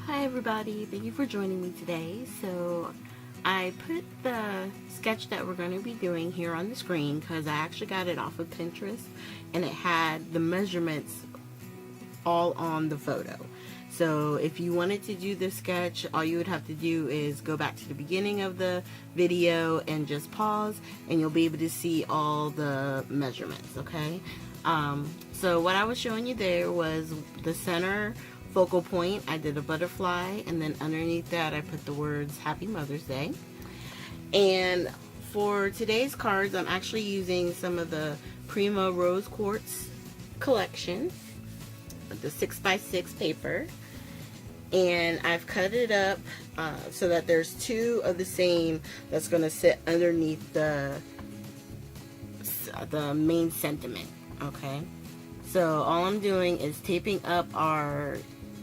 Hi everybody, thank you for joining me today. So I put the sketch that we're going to be doing here on the screen because I actually got it off of Pinterest and it had the measurements all on the photo. So if you wanted to do this sketch, all you would have to do is go back to the beginning of the video and just pause and you'll be able to see all the measurements, okay? So what I was showing you there was the center focal point. I did a butterfly, and then underneath that I put the words Happy Mother's Day. And for today's cards, I'm actually using some of the Prima Rose Quartz collection with the 6x6 paper, and I've cut it up so that there's two of the same that's going to sit underneath the main sentiment. Okay, so all I'm doing is taping up our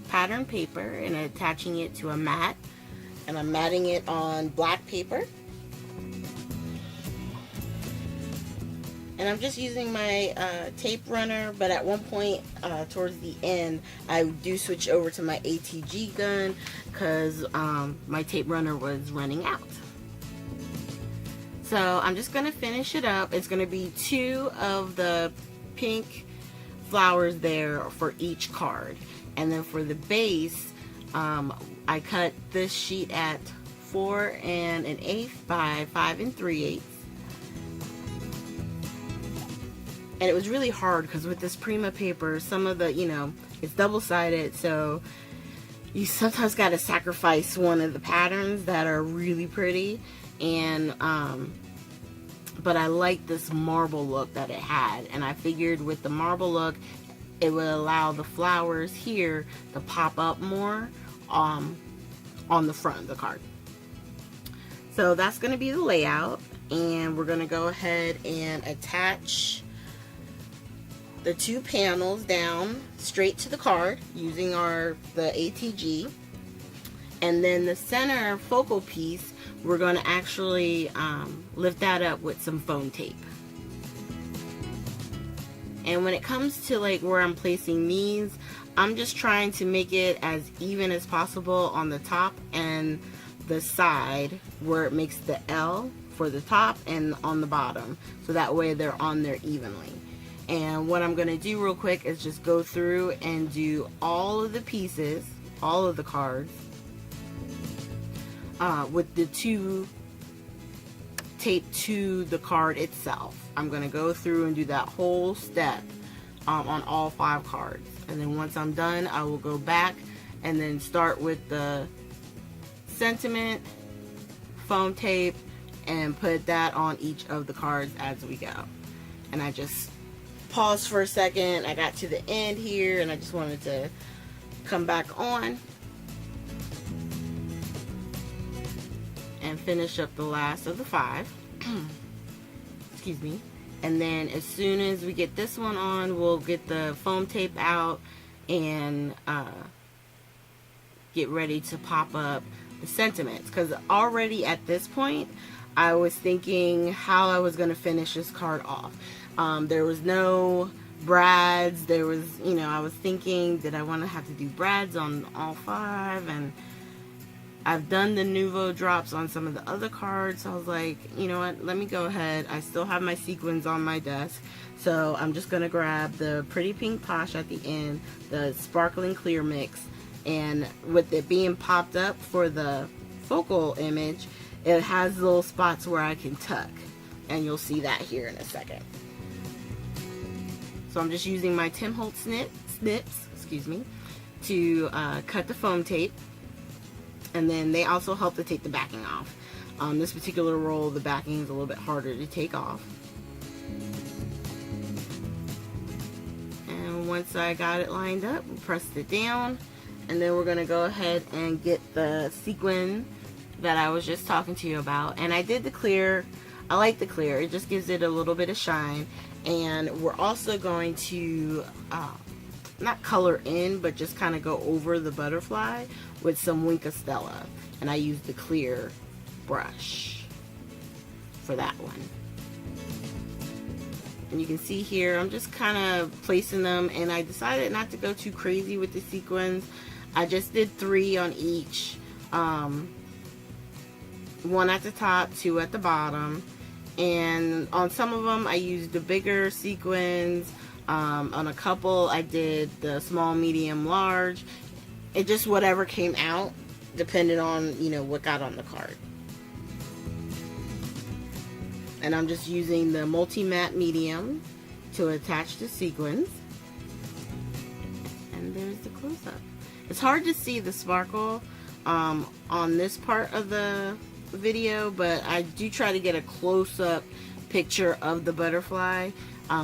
pattern paper and attaching it to a mat, and I'm matting it on black paper, and I'm just using my tape runner, but at one point towards the end I do switch over to my ATG gun because my tape runner was running out. So I'm just going to finish it up. It's going to be two of the pink flowers there for each card. And then for the base, I cut this sheet at 4 1/8 by 5 3/8. And it was really hard because with this Prima paper, some of the, it's double-sided, so you sometimes got to sacrifice one of the patterns that are really pretty. And but I like this marble look that it had, and I figured with the marble look it would allow the flowers here to pop up more on the front of the card. So that's going to be the layout, and we're going to go ahead and attach the two panels down straight to the card using the ATG, and then the center focal piece we're going to actually lift that up with some foam tape. And when it comes to like where I'm placing these, I'm just trying to make it as even as possible on the top and the side where it makes the L for the top and on the bottom, so that way they're on there evenly. And what I'm going to do real quick is just go through and do all of the pieces, all of the cards, with the two taped to the card itself. I'm going to go through and do that whole step on all 5 cards, and then once I'm done I will go back and then start with the sentiment, foam tape, and put that on each of the cards as we go. And I just paused for a second. I got to the end here and I just wanted to come back on and finish up the last of the 5. Excuse me. And then as soon as we get this one on, we'll get the foam tape out and get ready to pop up the sentiments, because already at this point I was thinking how I was going to finish this card off. There was no brads. There was, I was thinking, did I want to have to do brads on all 5? And I've done the Nouveau drops on some of the other cards, so I was like, you know what, let me go ahead. I still have my sequins on my desk, so I'm just going to grab the Pretty Pink Posh at the end, the Sparkling Clear Mix, and with it being popped up for the focal image, it has little spots where I can tuck, and you'll see that here in a second. So I'm just using my Tim Holtz snips, excuse me, to cut the foam tape. And then they also help to take the backing off. On this particular roll, the backing is a little bit harder to take off. And once I got it lined up, we pressed it down. And then we're going to go ahead and get the sequin that I was just talking to you about. And I did the clear. I like the clear. It just gives it a little bit of shine. And we're also going to not color in, but just kind of go over the butterfly with some Wink of Stella, and I used the clear brush for that one. And you can see here I'm just kind of placing them, and I decided not to go too crazy with the sequins. I just did 3 on each. 1 at the top, 2 at the bottom. And on some of them I used the bigger sequins. On a couple I did the small, medium, large. It just whatever came out, depending on, you know, what got on the card. And I'm just using the multi-matte medium to attach the sequins. And there's the close-up. It's hard to see the sparkle on this part of the video, but I do try to get a close-up picture of the butterfly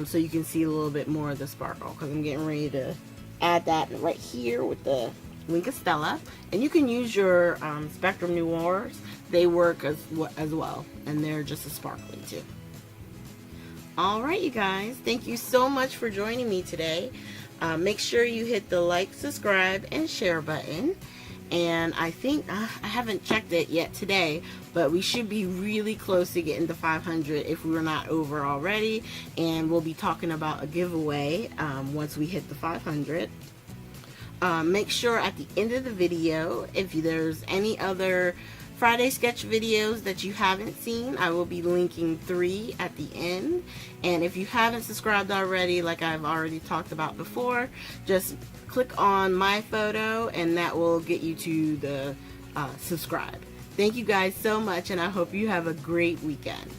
so you can see a little bit more of the sparkle, because I'm getting ready to add that right here with the Wink of Stella. And you can use your Spectrum Noirs. They work as well, and they're just as sparkly too. Alright, you guys, thank you so much for joining me today. Make sure you hit the like, subscribe, and share button. And I think, I haven't checked it yet today, but we should be really close to getting to 500 if we're not over already. And we'll be talking about a giveaway once we hit the 500. Make sure at the end of the video, if there's any other Friday sketch videos that you haven't seen, I will be linking 3 at the end. And if you haven't subscribed already, like I've already talked about before, just click on my photo and that will get you to the subscribe. Thank you guys so much, and I hope you have a great weekend.